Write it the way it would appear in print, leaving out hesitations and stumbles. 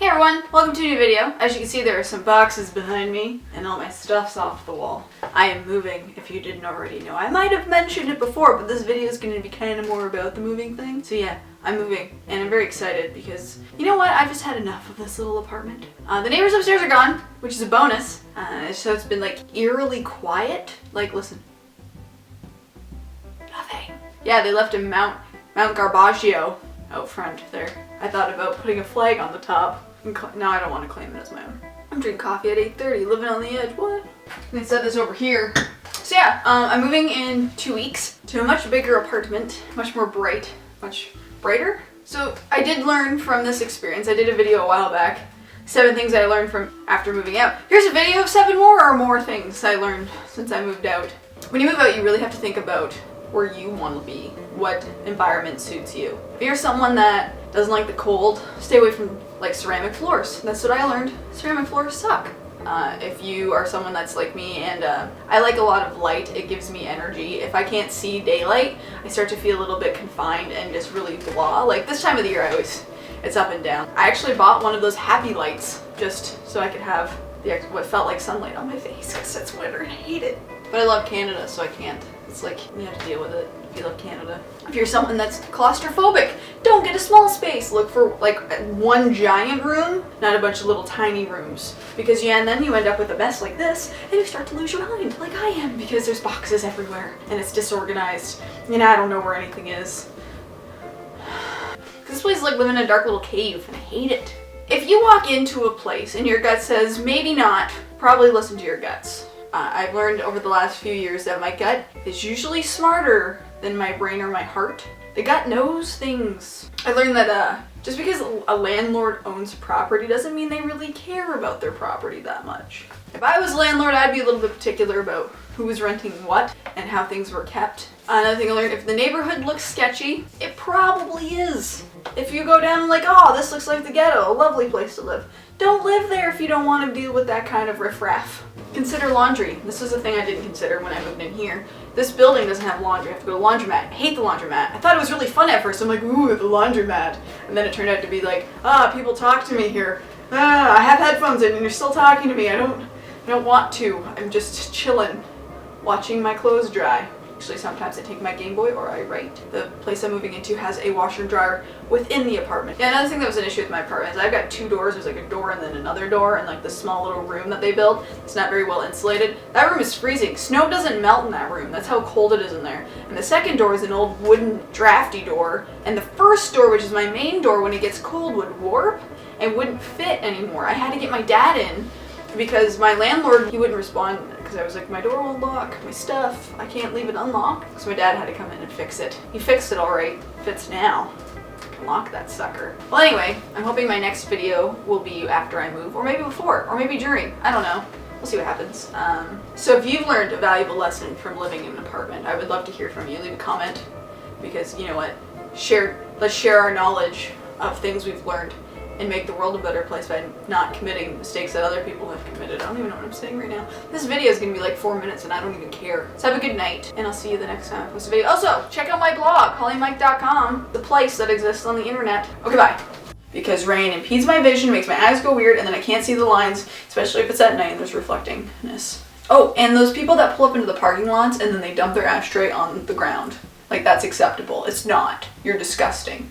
Hey everyone, welcome to a new video. As you can see, there are some boxes behind me and all my stuff's off the wall. I am moving, if you didn't already know. I might have mentioned it before, but this video is going to be kind of more about the moving thing. So yeah, I'm moving and I'm very excited because, you know what, I've just had enough of this little apartment. The neighbors upstairs are gone, which is a bonus. So it's been like eerily quiet. Like, listen. Nothing. Yeah, they left a Mount Garbaggio out front there. I thought about putting a flag on the top. No, I don't want to claim it as my own. I'm drinking coffee at 8:30, living on the edge. What? They set this over here. So yeah, I'm moving in 2 weeks to a much bigger apartment, much more bright, much brighter. So I did learn from this experience. I did a video a while back, 7 things I learned from after moving out. Here's a video of 7 more things I learned since I moved out. When you move out, you really have to think about where you want to be, what environment suits you. If you're someone that doesn't like the cold, stay away from like ceramic floors. That's what I learned. Ceramic floors suck. If you are someone that's like me and I like a lot of light, it gives me energy. If I can't see daylight, I start to feel a little bit confined and just really blah. Like this time of the year, it's up and down. I actually bought one of those happy lights just so I could have what felt like sunlight on my face because it's winter and I hate it. But I love Canada, so I can't. It's like, you have to deal with it if you love Canada. If you're someone that's claustrophobic, don't get a small space. Look for like one giant room, not a bunch of little tiny rooms. Because then you end up with a mess like this, and you start to lose your mind, like I am, because there's boxes everywhere, and it's disorganized, and I don't know where anything is. This place is like living in a dark little cave, and I hate it. If you walk into a place and your gut says, maybe not, probably listen to your guts. I've learned over the last few years that my gut is usually smarter than my brain or my heart. The gut knows things. I learned that just because a landlord owns property doesn't mean they really care about their property that much. If I was a landlord, I'd be a little bit particular about who was renting what and how things were kept. Another thing I learned, if the neighborhood looks sketchy, it probably is. If you go down like, oh, this looks like the ghetto, a lovely place to live. Don't live there if you don't want to deal with that kind of riffraff. Consider laundry. This was a thing I didn't consider when I moved in here. This building doesn't have laundry. I have to go to the laundromat. I hate the laundromat. I thought it was really fun at first. I'm like, ooh, the laundromat. And then it turned out to be like, people talk to me here. I have headphones in and you're still talking to me. I don't want to. I'm just chilling, watching my clothes dry. Actually, sometimes I take my Game Boy or I write. The place I'm moving into has a washer and dryer within the apartment. Yeah, another thing that was an issue with my apartment is I've got 2 doors. There's like a door and then another door, and like the small little room that they built, it's not very well insulated. That room is freezing. Snow doesn't melt in that room. That's how cold it is in there. And the second door is an old wooden drafty door, and the first door, which is my main door, when it gets cold would warp and wouldn't fit anymore. I had to get my dad in because my landlord, he wouldn't respond because I was like, my door won't lock, my stuff, I can't leave it unlocked. So my dad had to come in and fix it. He fixed it all right, fits now. I can lock that sucker. Well anyway, I'm hoping my next video will be after I move, or maybe before, or maybe during, I don't know. We'll see what happens. So if you've learned a valuable lesson from living in an apartment, I would love to hear from you. Leave a comment, because you know what, let's share our knowledge of things we've learned and make the world a better place by not committing mistakes that other people have committed. I don't even know what I'm saying right now. This video is going to be like 4 minutes and I don't even care. So have a good night, and I'll see you the next time I post a video. Also, check out my blog, hollymike.com, the place that exists on the internet. Okay, bye. Because rain impedes my vision, makes my eyes go weird, and then I can't see the lines, especially if it's at night and there's reflectingness. Oh, and those people that pull up into the parking lots and then they dump their ashtray on the ground. Like, that's acceptable. It's not. You're disgusting.